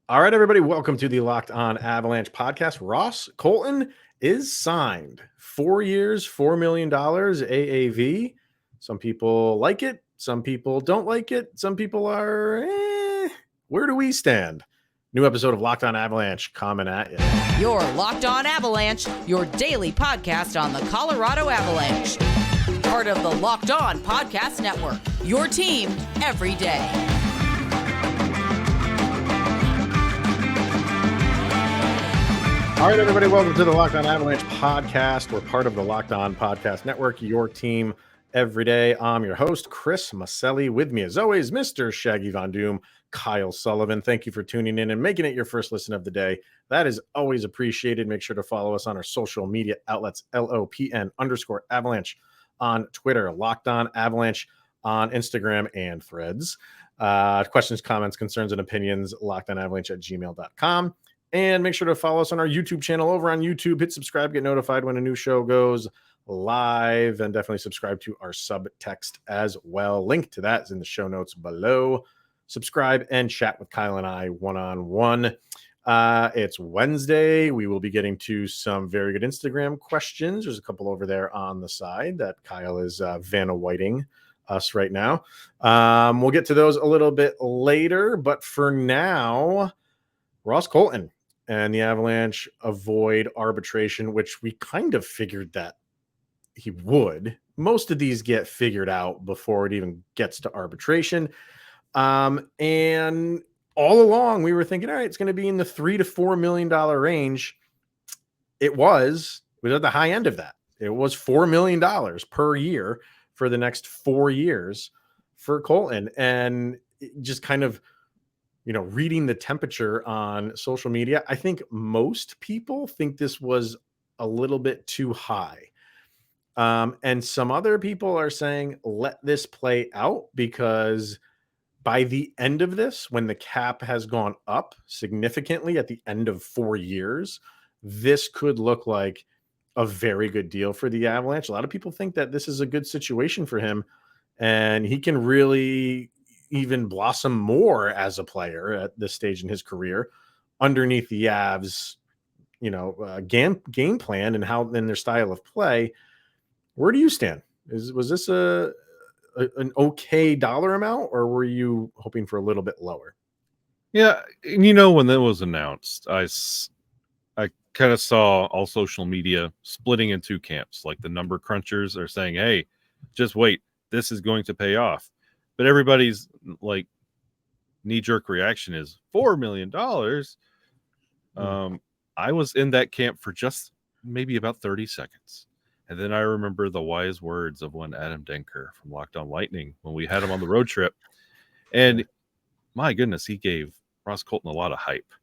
All right, everybody, welcome to the Locked On Avalanche podcast. Ross Colton is signed. 4 years, $4 million AAV. Some people like it. Some people don't like it. Some people are, where do we stand? New episode of Locked On Avalanche coming at you. You're Locked On Avalanche, your daily podcast on the Colorado Avalanche. Part of the Locked On Podcast Network, your team every day. All right, everybody, welcome to the Locked On Avalanche podcast. We're part of the Locked On Podcast Network, your team every day. I'm your host, Chris Maselli. With me, as always, Mr. Shaggy Von Doom, Kyle Sullivan. Thank you for tuning in and making it your first listen of the day. That is always appreciated. Make sure to follow us on our social media outlets, LOPN_Avalanche on Twitter, Locked On Avalanche on Instagram and Threads. Questions, comments, concerns, and opinions, lockedonavalanche@gmail.com. And make sure to follow us on our YouTube channel over on YouTube. Hit subscribe, get notified when a new show goes live, and definitely subscribe to our subtext as well. Link to that is in the show notes below. Subscribe and chat with Kyle and I one-on-one. It's Wednesday. We will be getting to some very good Instagram questions. There's a couple over there on the side that Kyle is Vanna Whiting us right now. We'll get to those a little bit later, but for now, Ross Colton and the Avalanche avoid arbitration, which we kind of figured that he would. Most of these get figured out before it even gets to arbitration. And all along, we were thinking, all right, it's going to be in the $3 to $4 million range. It was at the high end of that. It was $4 million per year for the next 4 years for Colton. And just kind of, reading the temperature on social media, I think most people think this was a little bit too high. And some other people are saying, let this play out, because by the end of this, when the cap has gone up significantly at the end of 4 years, this could look like a very good deal for the Avalanche. A lot of people think that this is a good situation for him, and he can really even blossom more as a player at this stage in his career underneath the Avs, game plan and their style of play. Where do you stand? Was this an okay dollar amount, or were you hoping for a little bit lower? Yeah, when that was announced, I kind of saw all social media splitting in two camps. Like the number crunchers are saying, hey, just wait, this is going to pay off. But everybody's like knee-jerk reaction is $4 million. I was in that camp for just maybe about 30 seconds. And then I remember the wise words of one Adam Denker from Locked On Lightning when we had him on the road trip. And my goodness, he gave Ross Colton a lot of hype.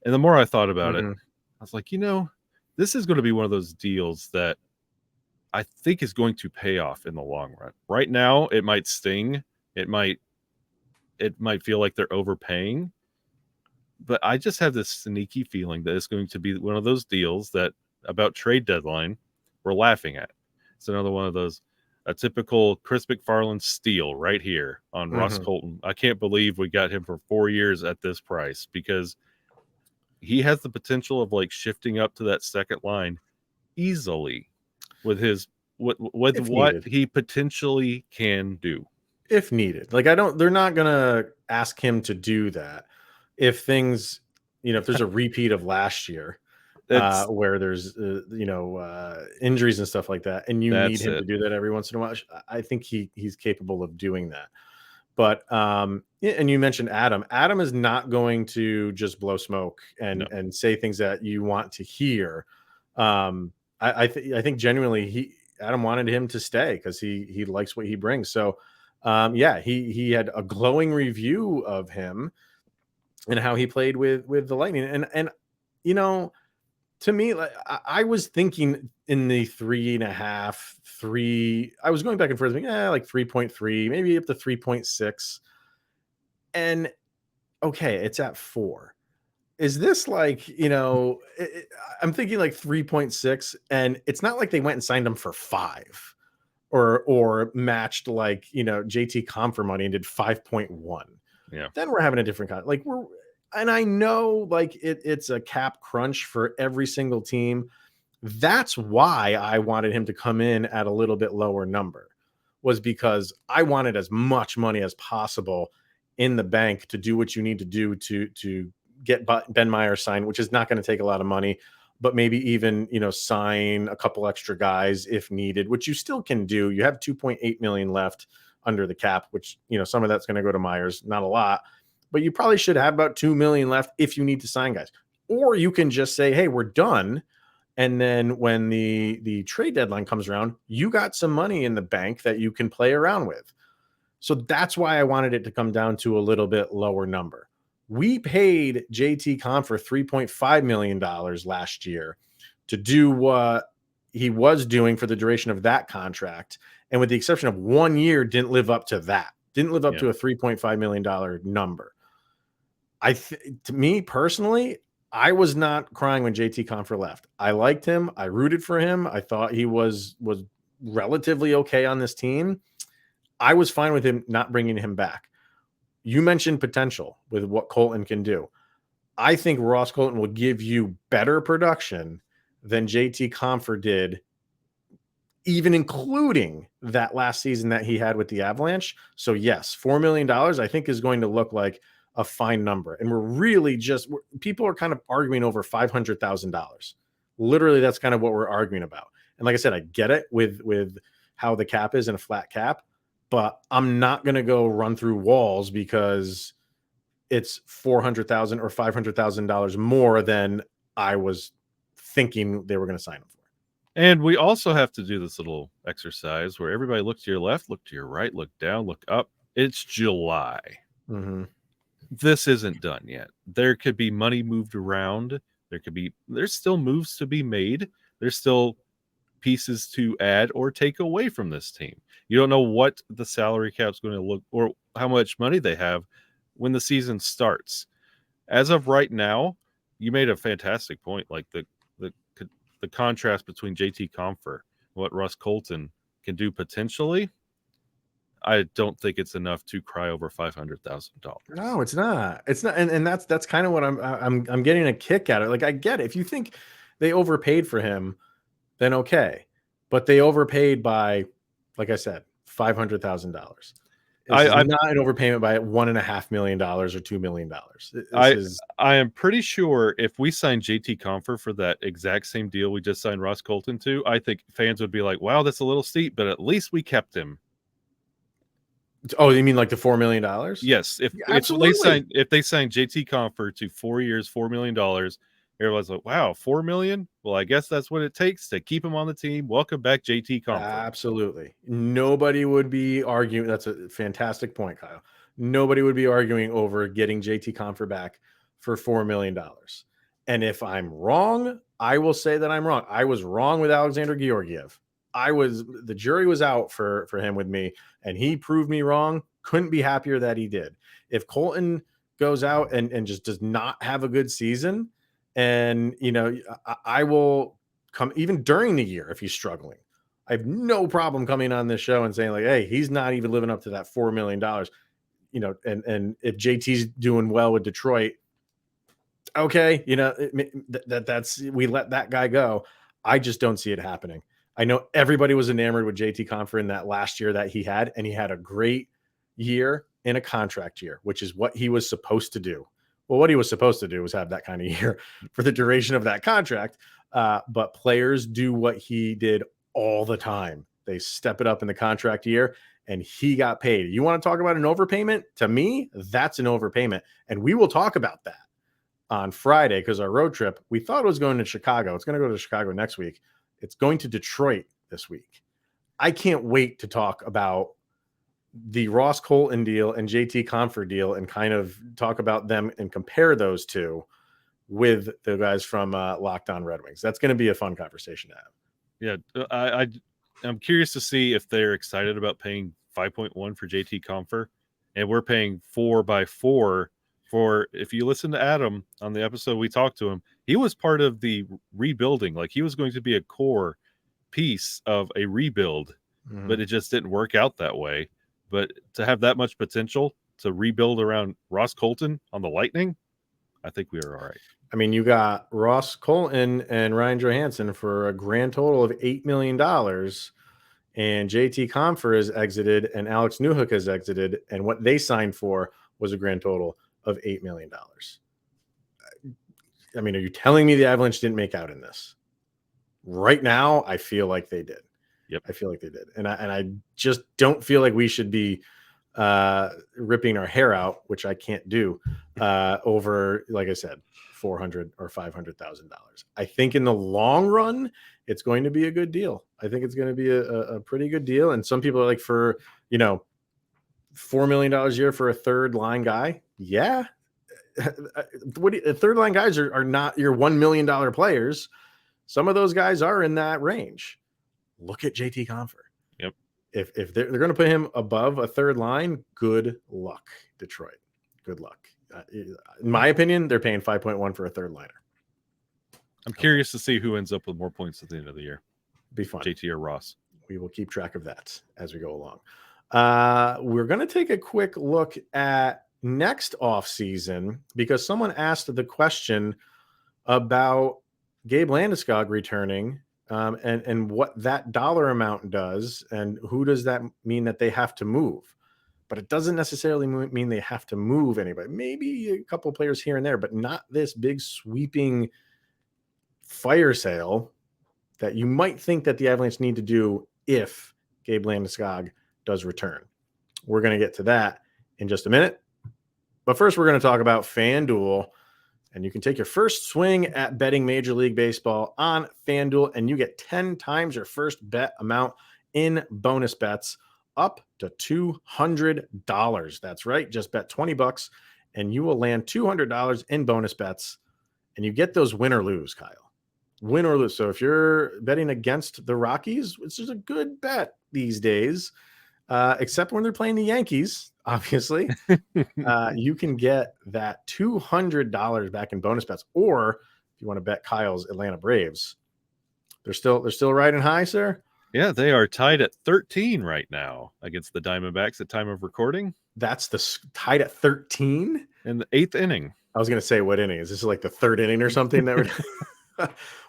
And the more I thought about it, I was like, this is going to be one of those deals that I think is going to pay off in the long run. Right now, it might sting. It might feel like they're overpaying. But I just have this sneaky feeling that it's going to be one of those deals that about trade deadline we're laughing at. It's another one of those, a typical Chris McFarland steal right here on Ross Colton. I can't believe we got him for 4 years at this price, because he has the potential of like shifting up to that second line easily with his what he potentially can do if needed. They're not gonna ask him to do that if things, if there's a repeat of last year, where there's injuries and stuff like that, and you need him to do that every once in a while. I think he's capable of doing that. But and you mentioned Adam. Adam is not going to just blow smoke and say things that you want to hear. I think genuinely Adam wanted him to stay because he likes what he brings. So he had a glowing review of him and how he played with the Lightning. And to me, like, I was thinking in the 3.5, 3. I was going back and forth, like 3.3, maybe up to 3.6. And okay, it's at 4. Is this like, I'm thinking like 3.6, and it's not like they went and signed him for 5 or matched like, JT Compher money and did 5.1. Yeah. Then we're having a different kind. Like And I know like it's a cap crunch for every single team. That's why I wanted him to come in at a little bit lower number, was because I wanted as much money as possible in the bank to do what you need to do to get Ben Meyer signed, which is not going to take a lot of money, but maybe even, sign a couple extra guys if needed, which you still can do. You have 2.8 million left under the cap, which, some of that's going to go to Myers, not a lot, but you probably should have about 2 million left if you need to sign guys. Or you can just say, hey, we're done. And then when the trade deadline comes around, you got some money in the bank that you can play around with. So that's why I wanted it to come down to a little bit lower number. We paid JT Compher $3.5 million last year to do what he was doing for the duration of that contract. And with the exception of 1 year, didn't live up to that. Didn't live up to a $3.5 million number. To me personally, I was not crying when JT Compher left. I liked him. I rooted for him. I thought he was relatively okay on this team. I was fine with him not bringing him back. You mentioned potential with what Colton can do. I think Ross Colton will give you better production than JT Compher did, even including that last season that he had with the Avalanche. So yes, $4 million I think is going to look like a fine number. And we're really people are kind of arguing over $500,000. Literally, that's kind of what we're arguing about. And like I said, I get it with how the cap is in a flat cap, but I'm not going to go run through walls because it's $400,000 or $500,000 more than I was thinking they were going to sign him for. And we also have to do this little exercise where everybody look to your left, look to your right, look down, look up. It's July. Mm-hmm. This isn't done yet. There could be money moved around. There's still moves to be made. There's still pieces to add or take away from this team. You don't know what the salary cap is going to look or how much money they have when the season starts. As of right now, you made a fantastic point. Like the contrast between JT Compher, what Ross Colton can do potentially. I don't think it's enough to cry over $500,000. No, it's not. It's not, and that's kind of what I'm getting a kick at it. Like I get it. If you think they overpaid for him, then okay, but they overpaid by, like I said, $500,000. I'm not an overpayment by $1.5 million or $2 million. I am pretty sure if we signed JT Compher for that exact same deal we just signed Ross Colton to, I think fans would be like, "Wow, that's a little steep," but at least we kept him. Oh, you mean like the $4 million? Yes. If they signed JT Compher to 4 years, $4 million, everyone's like, wow, $4 million? Well, I guess that's what it takes to keep him on the team. Welcome back, JT Compher. Absolutely. Nobody would be arguing. That's a fantastic point, Kyle. Nobody would be arguing over getting JT Compher back for $4 million. And if I'm wrong, I will say that I'm wrong. I was wrong with Alexander Georgiev. The jury was out for him with me, and he proved me wrong. Couldn't be happier that he did. If Colton goes out and just does not have a good season, and I will come even during the year if he's struggling. I have no problem coming on this show and saying like, hey, he's not even living up to that $4 million. And if JT's doing well with Detroit, okay, that's we let that guy go. I just don't see it happening. I know everybody was enamored with JT Compher in that last year that he had, and he had a great year in a contract year, which is what he was supposed to do. Well, what he was supposed to do was have that kind of year for the duration of that contract. But players do what he did all the time. They step it up in the contract year, and he got paid. You want to talk about an overpayment? To me, that's an overpayment. And we will talk about that on Friday because our road trip, we thought it was going to Chicago. It's going to go to Chicago next week. It's going to Detroit this week. I can't wait to talk about the Ross Colton deal and JT Compher deal and kind of talk about them and compare those two with the guys from Locked On Red Wings. That's going to be a fun conversation to have. Yeah, I'm curious to see if they're excited about paying 5.1 for JT Compher, and we're paying 4x4 for. If you listen to Adam on the episode we talked to him, he was part of the rebuilding. Like he was going to be a core piece of a rebuild, but it just didn't work out that way. But to have that much potential to rebuild around Ross Colton on the Lightning, I think we are all right. I mean, you got Ross Colton and Ryan Johansson for a grand total of $8 million, and JT Compher has exited, and Alex Newhook has exited, and what they signed for was a grand total of $8 million. I mean, are you telling me the Avalanche didn't make out in this? Right now, I feel like they did. Yep. I feel like they did. And I just don't feel like we should be ripping our hair out, which I can't do, over, like I said, $400,000 or $500,000. I think in the long run, it's going to be a good deal. I think it's going to be a pretty good deal. And some people are like, for, $4 million a year for a third line guy. Yeah. Third line guys are not your $1 million players. Some of those guys are in that range. Look at JT Compher. Yep. If they're going to put him above a third line, good luck, Detroit. Good luck. In my opinion, they're paying 5.1 for a third liner. I'm curious to see who ends up with more points at the end of the year. Be fun. JT or Ross. We will keep track of that as we go along. We're going to take a quick look at next offseason because someone asked the question about Gabe Landeskog returning and what that dollar amount does and who does that mean that they have to move. But it doesn't necessarily mean they have to move anybody. Maybe a couple of players here and there, but not this big sweeping fire sale that you might think that the Avalanche need to do if Gabe Landeskog does return. We're going to get to that in just a minute. But first, we're going to talk about FanDuel. And you can take your first swing at betting Major League Baseball on FanDuel, and you get 10 times your first bet amount in bonus bets up to $200. That's right. Just bet $20 and you will land $200 in bonus bets, and you get those win or lose, Kyle. Win or lose. So if you're betting against the Rockies, which is a good bet these days, except when they're playing the Yankees, obviously, you can get that $200 back in bonus bets. Or if you want to bet Kyle's Atlanta Braves, they're still riding high, sir. Yeah, they are tied at 13 right now against the Diamondbacks at time of recording. That's tied at 13 in the 8th inning. I was going to say, what inning is this? Like the 3rd inning or something? That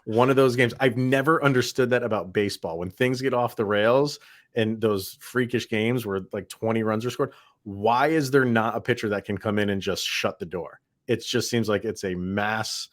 one of those games. I've never understood that about baseball. When things get off the rails and those freakish games where like 20 runs are scored, why is there not a pitcher that can come in and just shut the door? It just seems like it's a mass.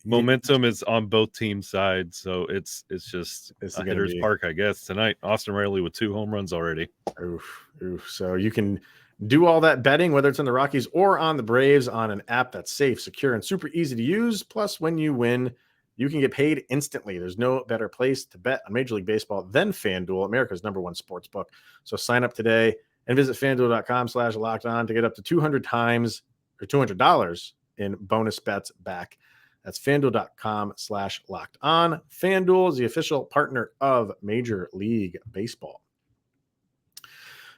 Momentum is on both team sides, so it's just a hitter's park, I guess. Tonight, Austin Riley with 2 home runs already. Oof. So you can do all that betting, whether it's on the Rockies or on the Braves, on an app that's safe, secure, and super easy to use. Plus, when you win, you can get paid instantly. There's no better place to bet on Major League Baseball than FanDuel, America's #1 sports book. So sign up today and visit FanDuel.com/lockedon to get up to $200 in bonus bets back. That's FanDuel.com/lockedon. FanDuel is the official partner of Major League Baseball.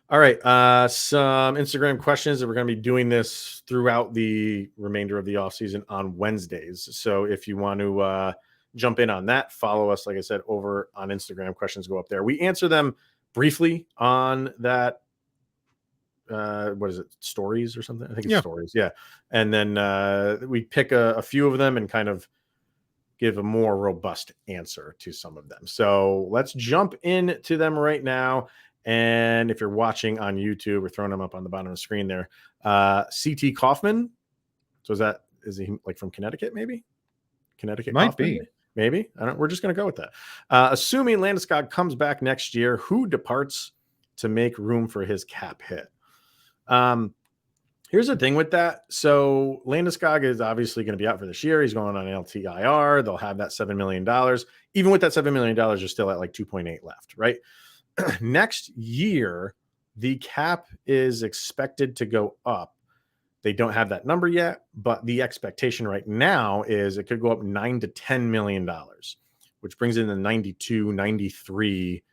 All right, some Instagram questions, and we're going to be doing this throughout the remainder of the offseason on Wednesdays. So if you want to jump in on that, follow us, like I said, over on Instagram. Questions go up there. We answer them briefly on that. What is it? Stories or something? I think it's stories. Yeah. And then we pick a few of them and kind of give a more robust answer to some of them. So let's jump into them right now. And if you're watching on YouTube, we're throwing them up on the bottom of the screen there. CT Kaufman. So is he like from Connecticut? Maybe Connecticut might Kaufman? be. Maybe. We're just going to go with that. Assuming Landeskog comes back next year, who departs to make room for his cap hit? Here's the thing with that. So Landeskog is obviously going to be out for this year. He's going on LTIR. They'll have that $7 million. Even with that $7 million, you're still at like 2.8 left, right? Next year, the cap is expected to go up. They don't have that number yet, but the expectation right now is it could go up $9 to $10 million, which brings in the 92, 93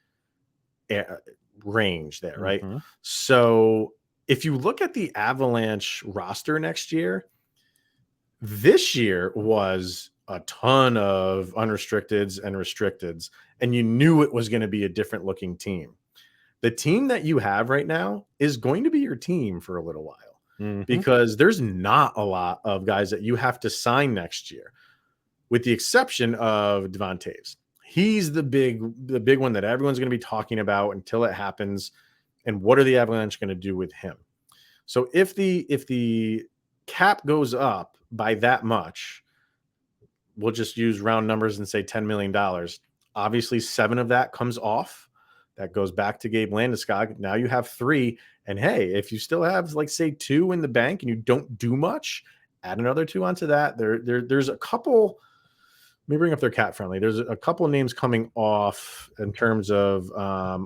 range there, right? Mm-hmm. So if you look at the Avalanche roster next year, this year was a ton of unrestricteds and restricteds, and you knew it was going to be a different looking team. The team that you have right now is going to be your team for a little while. because there's not a lot of guys that you have to sign next year, with the exception of Devon Toews. He's the big one that everyone's going to be talking about until it happens. And what are the Avalanche going to do with him? So if the cap goes up by that much, we'll just use round numbers and say $10 million. Obviously, 7 of that comes off. That goes back to Gabe Landeskog. Now you have 3. And hey, if you still have, like, say, 2 in the bank and you don't do much, add another 2 onto that. There's a couple. Let me bring up their cap friendly. There's a couple names coming off in terms of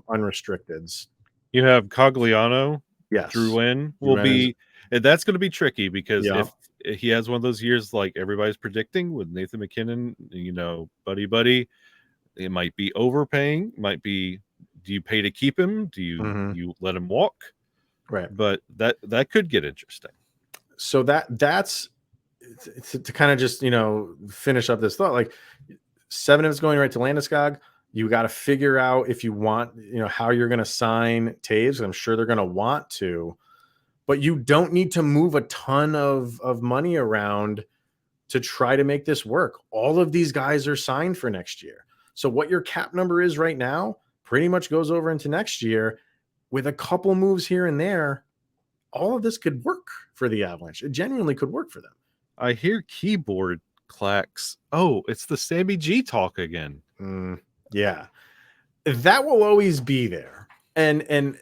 unrestricteds. You have Cogliano. Yes. Drouin will be, and that's going to be tricky because Yeah. if he has one of those years like everybody's predicting with Nathan McKinnon, buddy, it might be overpaying. Might be, do you pay to keep him? Do you let him walk? Right. But that could get interesting. So that's to kind of just finish up this thought. Like, 7 of it's going right to Landeskog. You got to figure out if you want, how you're going to sign Toews. I'm sure they're going to want to, but you don't need to move a ton of money around to try to make this work. All of these guys are signed for next year. So what your cap number is right now pretty much goes over into next year with a couple moves here and there. All of this could work for the Avalanche. It genuinely could work for them. I hear keyboard clacks. Oh, it's the Sammy G talk again. Yeah, that will always be there. And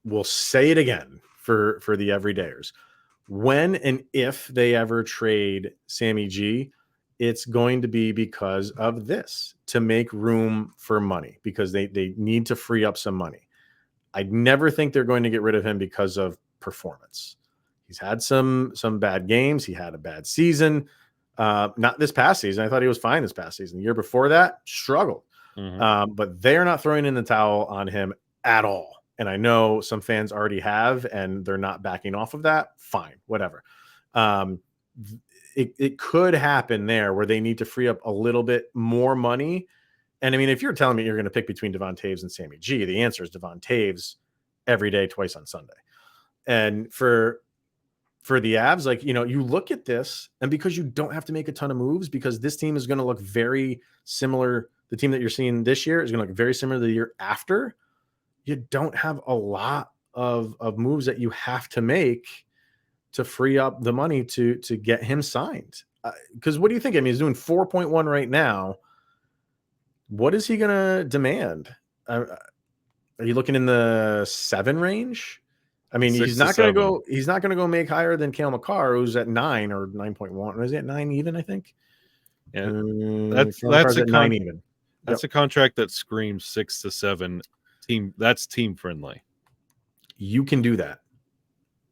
we'll say it again for the everydayers. When and if they ever trade Sammy G, it's going to be because of this, to make room for money, because they need to free up some money. I never think they're going to get rid of him because of performance. He's had some bad games. He had a bad season. Not this past season. I thought he was fine this past season. The year before that, struggled. But they're not throwing in the towel on him at all. And I know some fans already have, and they're not backing off of that. Fine, whatever. It could happen there where they need to free up a little bit more money. And I mean, if you're telling me you're going to pick between Devon Toews and Sammy G, the answer is Devon Toews every day, twice on Sunday. And for the Avs, like, you look at this, and because you don't have to make a ton of moves, because this team is going to look very similar. The team that you're seeing this year is going to look very similar to the year after. You don't have a lot of moves that you have to make to free up the money to get him signed. Because what do you think? I mean, he's doing 4.1 right now. What is he going to demand? Are you looking in the 7 range? I mean, he's not going to go make higher than Cale Makar, who's at 9 or 9.1. Or is he at 9 even, I think? Yeah, that's at 9 even. That's a contract that screams 6 to 7 team. That's team friendly. You can do that.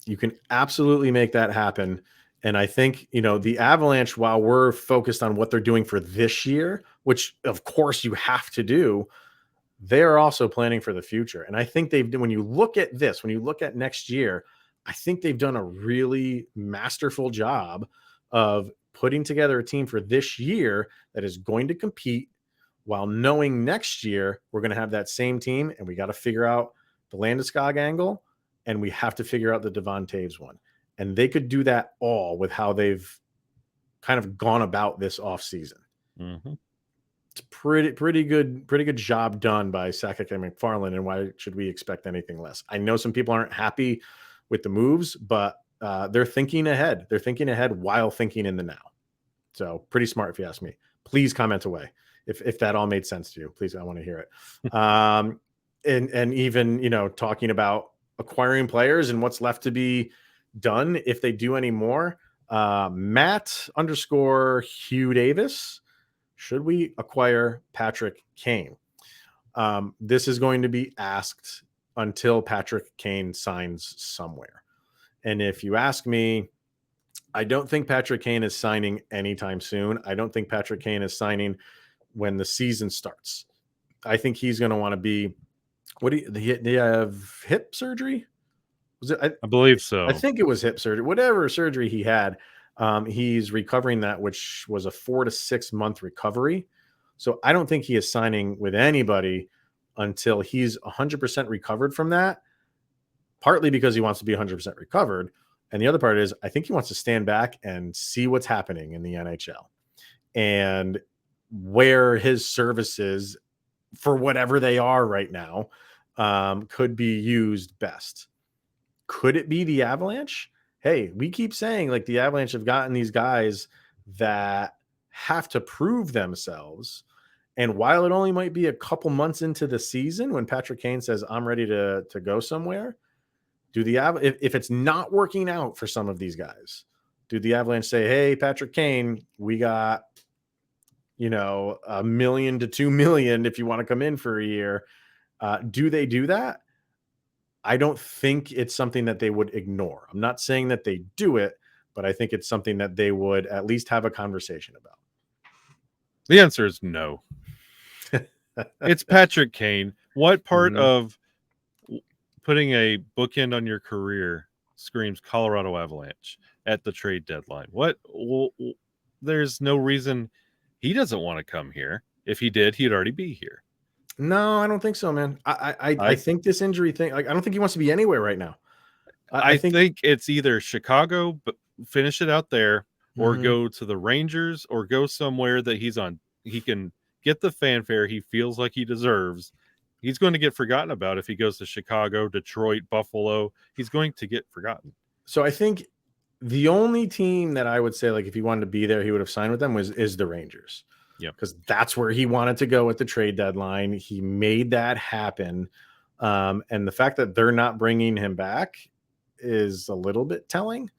You can absolutely make that happen. And I think, the Avalanche, while we're focused on what they're doing for this year, which of course you have to do, they're also planning for the future. And I think when you look at this, when you look at next year, I think they've done a really masterful job of putting together a team for this year that is going to compete, while knowing next year we're going to have that same team, and we got to figure out the Landeskog angle, and we have to figure out the Devon Toews one. And they could do that all with how they've kind of gone about this offseason. It's pretty good job done by Sakic and McFarland, and why should we expect anything less? I know some people aren't happy with the moves, but they're thinking ahead. They're thinking ahead while thinking in the now. So pretty smart, if you ask me. Please comment away if that all made sense to you. Please, I want to hear it. And even, talking about acquiring players and what's left to be done, if they do any more. Matt_Hugh Davis, should we acquire Patrick Kane? This is going to be asked until Patrick Kane signs somewhere. And if you ask me, I don't think Patrick Kane is signing anytime soon. I don't think Patrick Kane is signing when the season starts. I think he's going to want to be, did he have hip surgery? Was it? I believe so. I think it was hip surgery. Whatever surgery he had, he's recovering that, which was a 4 to 6 month recovery. So I don't think he is signing with anybody until he's 100% recovered from that, partly because he wants to be 100% recovered, And the other part is I think he wants to stand back and see what's happening in the NHL and where his services, for whatever they are right now, could be used best. Could it be the Avalanche? Hey, we keep saying like the Avalanche have gotten these guys that have to prove themselves. And while it only might be a couple months into the season when Patrick Kane says, I'm ready to go somewhere, do the if it's not working out for some of these guys, do the Avalanche say, hey, Patrick Kane, we got, $1 million to $2 million if you want to come in for a year? Do they do that? I don't think it's something that they would ignore. I'm not saying that they do it, but I think it's something that they would at least have a conversation about. The answer is no. It's Patrick Kane. What part of putting a bookend on your career screams Colorado Avalanche at the trade deadline? There's no reason he doesn't want to come here. If he did, he'd already be here. No, I don't think so, man. I think this injury thing, like, I don't think he wants to be anywhere right now. I think it's either Chicago, but finish it out there, or go to the Rangers, or go somewhere that he can get the fanfare he feels like he deserves. He's going to get forgotten about if he goes to Chicago, Detroit, Buffalo. He's going to get forgotten. So I think the only team that I would say, like, if he wanted to be there, he would have signed with them is the Rangers. Yeah, because that's where he wanted to go at the trade deadline. He made that happen. And the fact that they're not bringing him back is a little bit telling.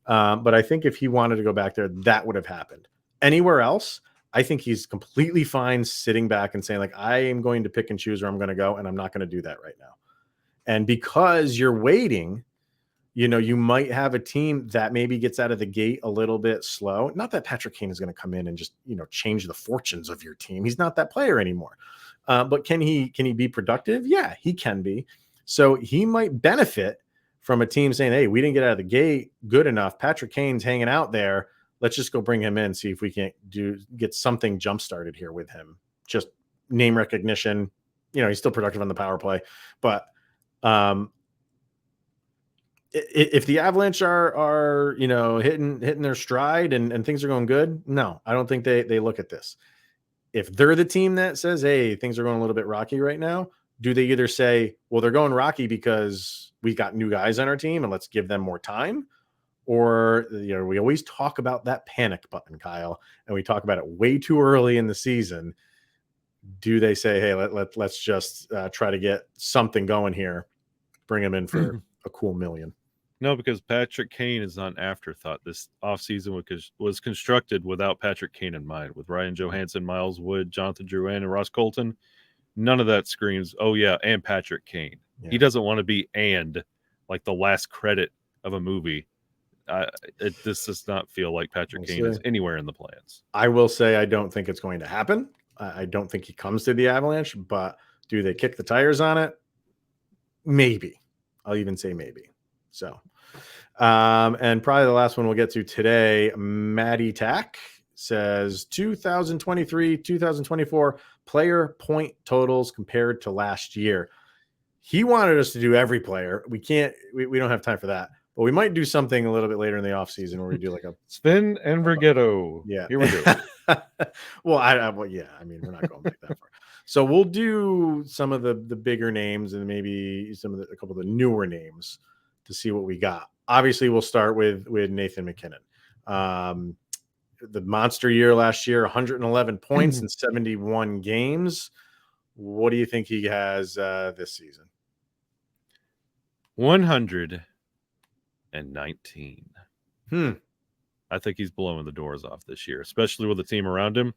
But I think if he wanted to go back there, that would have happened. Anywhere else, I think he's completely fine sitting back and saying, like, I am going to pick and choose where I'm going to go, and I'm not going to do that right now. And because you're waiting, you might have a team that maybe gets out of the gate a little bit slow. Not that Patrick Kane is going to come in and just, change the fortunes of your team. He's not that player anymore. But can he be productive? Yeah, he can be. So he might benefit from a team saying, hey, we didn't get out of the gate good enough. Patrick Kane's hanging out there. Let's just go bring him in, see if we can't get something jump started here with him. Just name recognition. He's still productive on the power play. But if the Avalanche are hitting their stride and things are going good, no, I don't think they look at this. If they're the team that says, hey, things are going a little bit rocky right now, do they either say, well, they're going rocky because we got new guys on our team and let's give them more time? Or, we always talk about that panic button, Kyle, and we talk about it way too early in the season. Do they say, hey, let's just try to get something going here, bring him in for a cool $1 million? No, because Patrick Kane is not an afterthought. This offseason was constructed without Patrick Kane in mind, with Ryan Johansson, Miles Wood, Jonathan Drouin, and Ross Colton. None of that screams, oh, yeah, and Patrick Kane. Yeah. He doesn't want to be like the last credit of a movie. This does not feel like Patrick Kane is anywhere in the plans. I will say I don't think it's going to happen. I don't think he comes to the Avalanche, but do they kick the tires on it? Maybe. I'll even say maybe. So, and probably the last one we'll get to today, Matty Tack says 2023-2024 player point totals compared to last year. He wanted us to do every player. We don't have time for that, but we might do something a little bit later in the offseason where we do like a Sven and Vergetto. Yeah. Here we go. Well, I mean, we're not going back that far. So we'll do some of the bigger names and maybe a couple of the newer names to see what we got. Obviously, we'll start with Nathan MacKinnon. The monster year last year, 111 points in 71 games. What do you think he has this season? 119. I think he's blowing the doors off this year, especially with the team around him.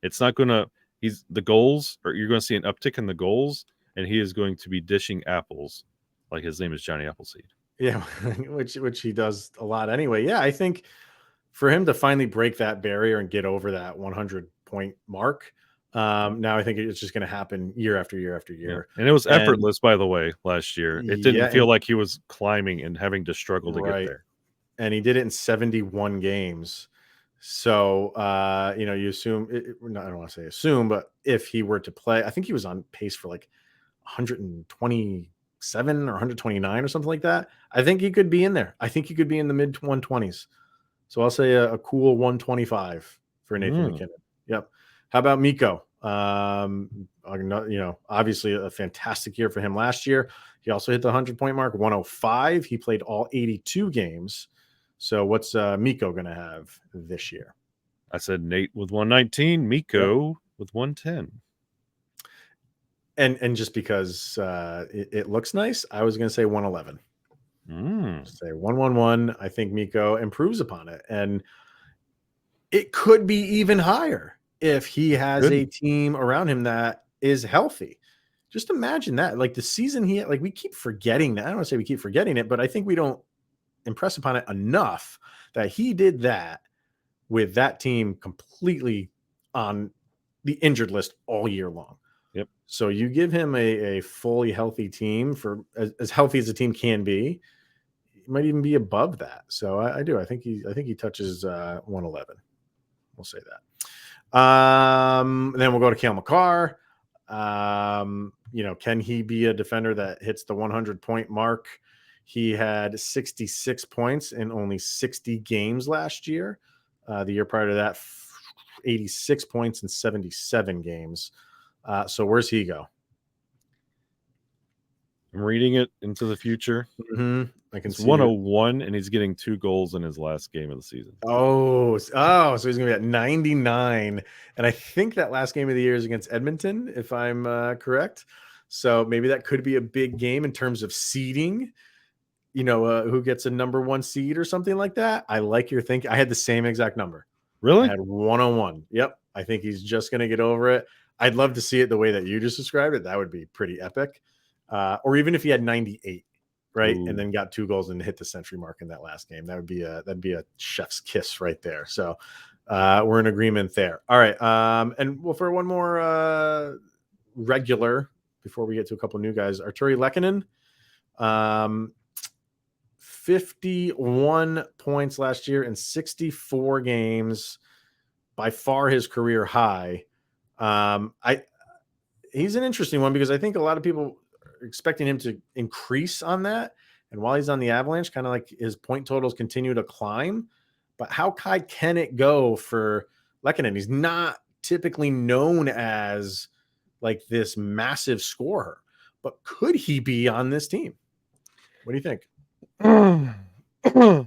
It's not going to – you're going to see an uptick in the goals, and he is going to be dishing apples like his name is Johnny Appleseed. Yeah, which he does a lot anyway. Yeah, I think for him to finally break that barrier and get over that 100-point mark, now I think it's just going to happen year after year after year. Yeah. And it was effortless, by the way, last year. It didn't feel like he was climbing and having to struggle to get there. And he did it in 71 games. So, you assume, I don't want to say assume, but if he were to play, I think he was on pace for like 126 127 or 129 or something like that. I think he could be in there. I think he could be in the mid 120s. So I'll say a cool 125 for Nathan McKinnon. Yep. How about Mikko? Obviously a fantastic year for him last year. He also hit the 100-point mark, 105. He played all 82 games. So what's Mikko going to have this year? I said Nate with 119, Mikko with 110. And just because it looks nice, I was going to say 111. Say 111. I think Mikko improves upon it. And it could be even higher if he has a team around him that is healthy. Just imagine that. Like the season he had, like we keep forgetting that. I don't want to say we keep forgetting it, but I think we don't impress upon it enough that he did that with that team completely on the injured list all year long. Yep. So you give him a fully healthy team for as healthy as a team can be. It might even be above that. So I do. I think he touches 111. We'll say that. Then we'll go to Cale Makar. Can he be a defender that hits the 100-point mark? He had 66 points in only 60 games last year. The year prior to that, 86 points in 77 games. So where's he go? I'm reading it into the future. Mm-hmm. I can see 101, and he's getting 2 goals in his last game of the season. So he's going to be at 99. And I think that last game of the year is against Edmonton, if I'm correct. So maybe that could be a big game in terms of seeding, who gets a number 1 seed or something like that. I like your thinking. I had the same exact number. Really? I had 101. Yep. I think he's just going to get over it. I'd love to see it the way that you just described it. That would be pretty epic. Or even if he had 98. Right. Ooh. And then got 2 goals and hit the century mark in that last game. That'd be a chef's kiss right there. So we're in agreement there. All right. And well, for one more regular before we get to a couple of new guys, Artturi Lehkonen, 51 points last year in 64 games, by far his career high. He's an interesting one because I think a lot of people expecting him to increase on that. And while he's on the Avalanche, kind of like his point totals continue to climb. But how high can it go for Lehkonen? He's not typically known as like this massive scorer, but could he be on this team? What do you think?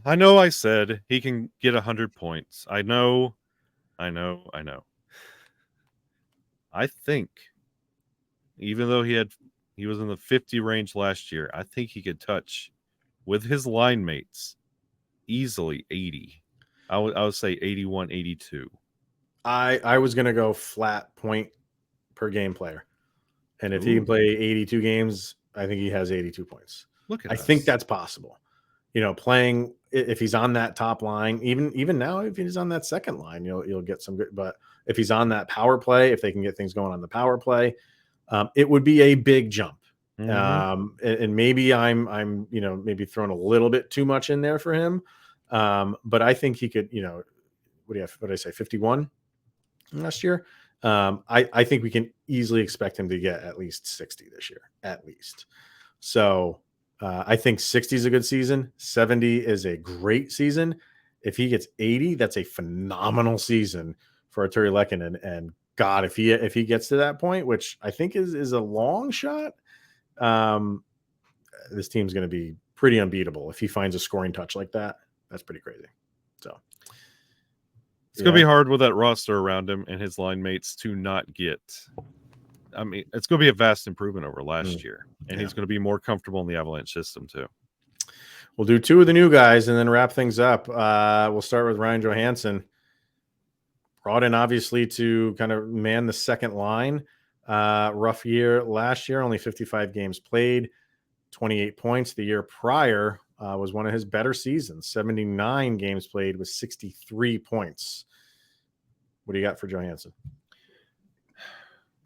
I know I said he can get 100 points. I know. I think even though he was in the 50 range last year, I think he could touch with his line mates easily 80. I would say 81, 82. I was going to go flat point per game player. And if he can play 82 games, I think he has 82 points. Look at us. think that's possible. Playing if he's on that top line, even now, if he's on that second line, you'll get some good. But if he's on that power play, if they can get things going on the power play, it would be a big jump. Mm-hmm. And maybe I'm maybe throwing a little bit too much in there for him. But I think he could, what do I say, 51 last year? I think we can easily expect him to get at least 60 this year, at least. So I think 60 is a good season. 70 is a great season. If he gets 80, that's a phenomenal season for Artturi Lehkonen. And God, if he gets to that point, which I think is a long shot, this team's going to be pretty unbeatable. If he finds a scoring touch like that, that's pretty crazy. So it's going to be hard with that roster around him and his line mates to not get. I mean, it's going to be a vast improvement over last year, and he's going to be more comfortable in the Avalanche system too. We'll do 2 of the new guys and then wrap things up. We'll start with Ryan Johansson. Brought in, obviously, to kind of man the second line. Rough year last year, only 55 games played, 28 points. The year prior was one of his better seasons, 79 games played with 63 points. What do you got for Johansson?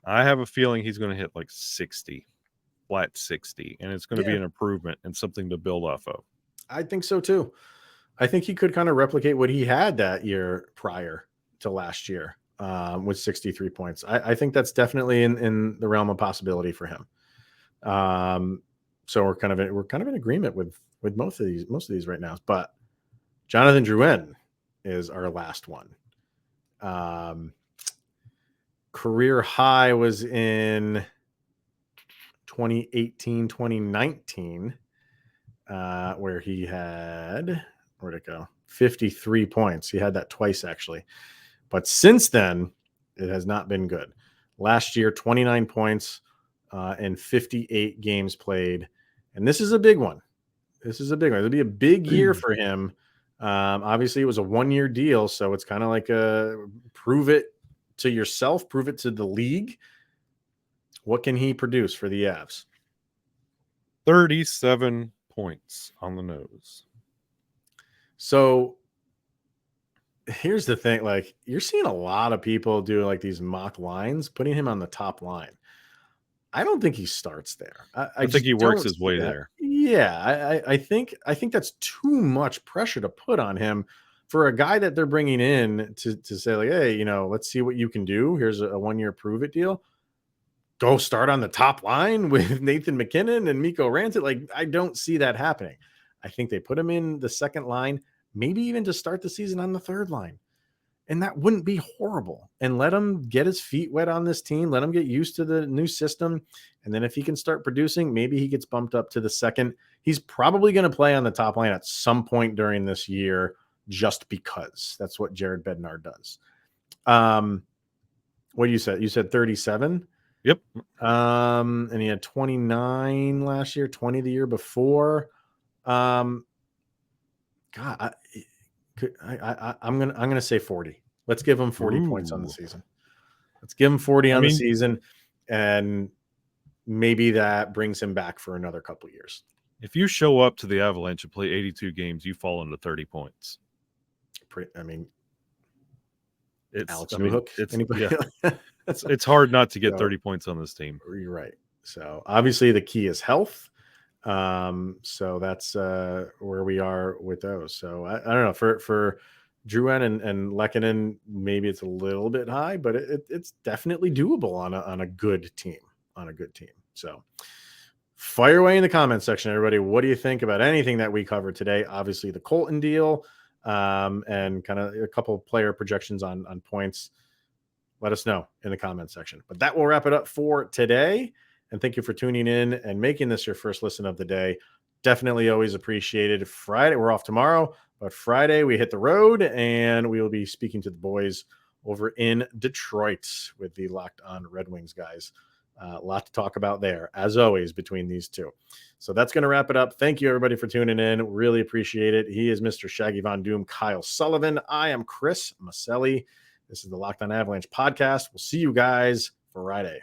I have a feeling he's going to hit like 60, flat 60, and it's going to be an improvement and something to build off of. I think so too. I think he could kind of replicate what he had that year prior to last year with 63 points. I think that's definitely in the realm of possibility for him. So we're kind of in agreement with most of these right now. But Jonathan Drouin is our last one. Career high was in 2018, 2019, where he had, where'd it go? 53 points. He had that twice, actually. But since then, it has not been good. Last year, 29 points and 58 games played. And this is a big one. It'll be a big year for him. Obviously, it was a 1-year deal, so it's kind of like a prove it to yourself, prove it to the league. What can he produce for the Avs? 37 points on the nose. So here's the thing, like, you're seeing a lot of people do like these mock lines, putting him on the top line. I don't think he starts there. I think he works his way there. Yeah, I think that's too much pressure to put on him for a guy that they're bringing in to say, like, hey, let's see what you can do. Here's a 1-year prove it deal. Go start on the top line with Nathan McKinnon and Mikko Rantanen. Like, I don't see that happening. I think they put him in the second line, maybe even to start the season on the third line. And that wouldn't be horrible. And let him get his feet wet on this team. Let him get used to the new system. And then if he can start producing, maybe he gets bumped up to the second. He's probably going to play on the top line at some point during this year, just because that's what Jared Bednar does. What you said? You said 37? Yep. And he had 29 last year, 20 the year before. God, I'm gonna say 40. Let's give him 40 points on the season. Let's give him 40 on the season, and maybe that brings him back for another couple of years. If you show up to the Avalanche and play 82 games, you fall into 30 points. It's Alex Newhook. It's hard not to get 30 points on this team. You're right. So obviously the key is health. So that's where we are with those. So I don't know, for Drouin and Lehkonen, maybe it's a little bit high, but it's definitely doable on a good team. So fire away in the comments section, everybody. What do you think about anything that we covered today? Obviously the Colton deal, and kind of a couple of player projections on points. Let us know in the comments section. But that will wrap it up for today. And thank you for tuning in and making this your first listen of the day. Definitely always appreciated. Friday, we're off tomorrow, but Friday we hit the road and we will be speaking to the boys over in Detroit with the Locked On Red Wings guys. A lot to talk about there, as always, between these two. So that's going to wrap it up. Thank you, everybody, for tuning in. Really appreciate it. He is Mr. Shaggy Von Doom, Kyle Sullivan. I am Chris Maselli. This is the Locked On Avalanche podcast. We'll see you guys Friday.